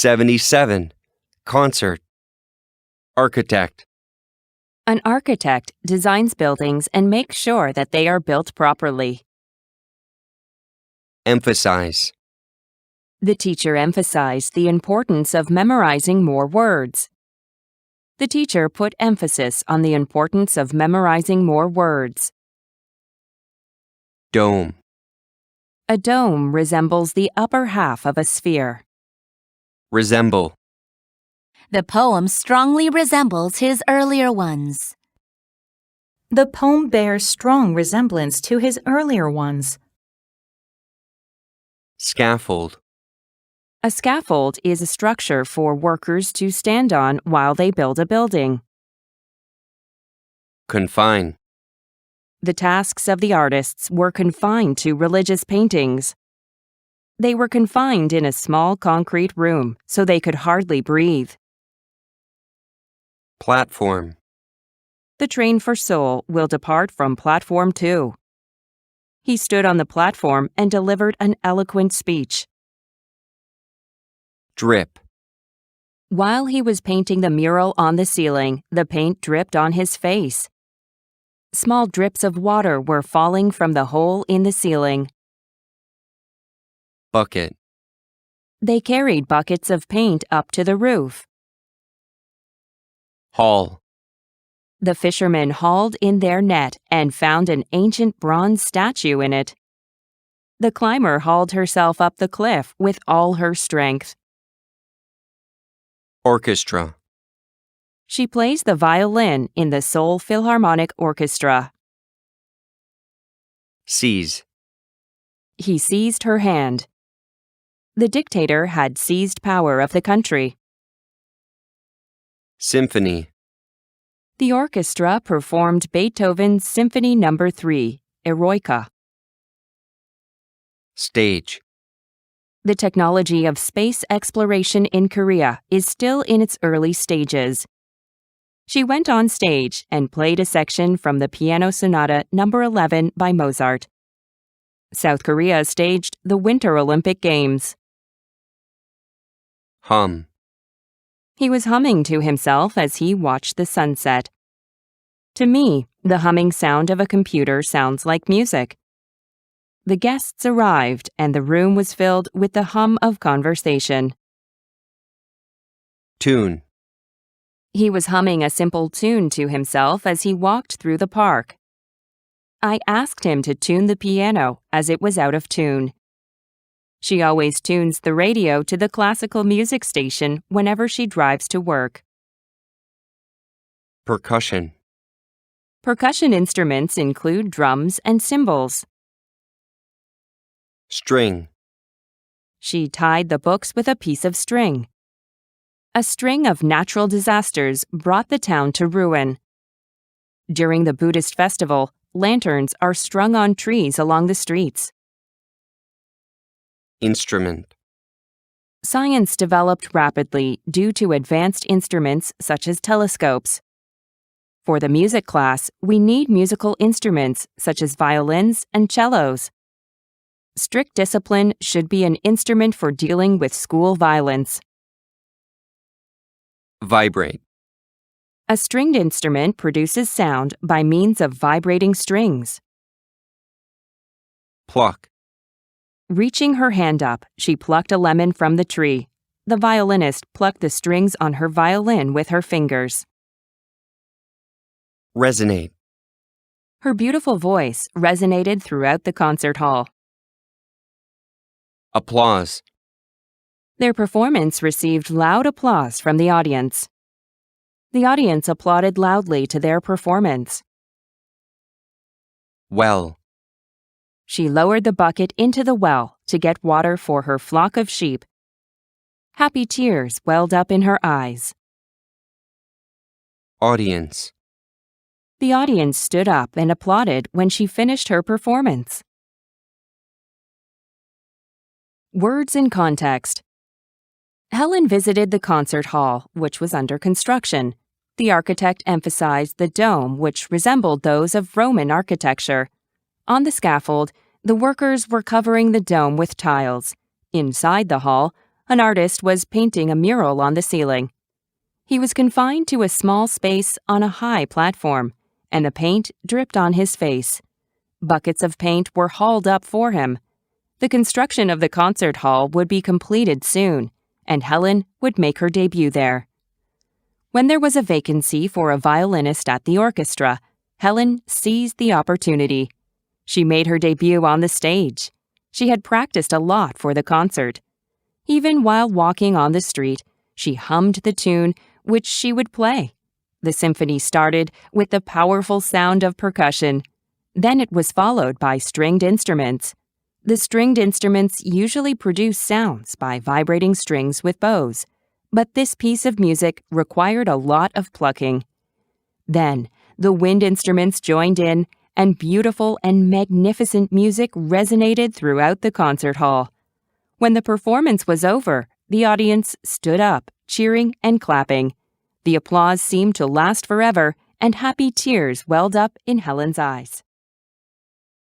77. Concert. Architect. An architect designs buildings and makes sure that they are built properly. Emphasize. The teacher emphasized the importance of memorizing more words. The teacher put emphasis on the importance of memorizing more words. Dome. A dome resembles the upper half of a sphere. Resemble. The poem strongly resembles his earlier ones. The poem bears strong resemblance to his earlier ones. Scaffold. A scaffold is a structure for workers to stand on while they build a building. Confine. The tasks of the artists were confined to religious paintings. They were confined in a small concrete room so they could hardly breathe. Platform. The train for Seoul will depart from Platform 2. He stood on the platform and delivered an eloquent speech. Drip. While he was painting the mural on the ceiling, the paint dripped on his face. Small drips of water were falling from the hole in the ceiling. Bucket. They carried buckets of paint up to the roof. Haul. The fishermen hauled in their net and found an ancient bronze statue in it. The climber hauled herself up the cliff with all her strength. Orchestra. She plays the violin in the Seoul Philharmonic Orchestra. Seize. He seized her hand. The dictator had seized power of the country. Symphony. The orchestra performed Beethoven's Symphony No. 3, Eroica. Stage. The technology of space exploration in Korea is still in its early stages. She went on stage and played a section from the Piano Sonata No. 11 by Mozart. South Korea staged the Winter Olympic Games. Hum. He was humming to himself as he watched the sunset. To me, the humming sound of a computer sounds like music. The guests arrived and the room was filled with the hum of conversation. Tune. He was humming a simple tune to himself as he walked through the park. I asked him to tune the piano as it was out of tune. She always tunes the radio to the classical music station whenever she drives to work. Percussion. Percussion instruments include drums and cymbals. String. She tied the books with a piece of string. A string of natural disasters brought the town to ruin. During the Buddhist festival, lanterns are strung on trees along the streets. Instrument. Science developed rapidly due to advanced instruments such as telescopes. For the music class, we need musical instruments such as violins and cellos. Strict discipline should be an instrument for dealing with school violence. Vibrate. A stringed instrument produces sound by means of vibrating strings. Pluck. Reaching her hand up, she plucked a lemon from the tree. The violinist plucked the strings on her violin with her fingers. Resonate. Her beautiful voice resonated throughout the concert hall. Applause. Their performance received loud applause from the audience. The audience applauded loudly to their performance. Well. She lowered the bucket into the well to get water for her flock of sheep. Happy tears welled up in her eyes. Audience. The audience stood up and applauded when she finished her performance. Words in context. Helen visited the concert hall, which was under construction. The architect emphasized the dome, which resembled those of Roman architecture. On the scaffold, the workers were covering the dome with tiles. Inside the hall, An artist was painting a mural on the ceiling. He was confined to a small space on a high platform, and the paint dripped on his face. Buckets of paint were hauled up for him. The construction of the concert hall would be completed soon, and Helen would make her debut there. When there was a vacancy for a violinist at the orchestra, Helen seized the opportunity. She made her debut on the stage. She had practiced a lot for the concert. Even while walking on the street, she hummed the tune which she would play. The symphony started with the powerful sound of percussion. Then it was followed by stringed instruments. The stringed instruments usually produce sounds by vibrating strings with bows, but this piece of music required a lot of plucking. Then, the wind instruments joined in, and beautiful and magnificent music resonated throughout the concert hall. When the performance was over, the audience stood up, cheering and clapping. The applause seemed to last forever, and happy tears welled up in Helen's eyes.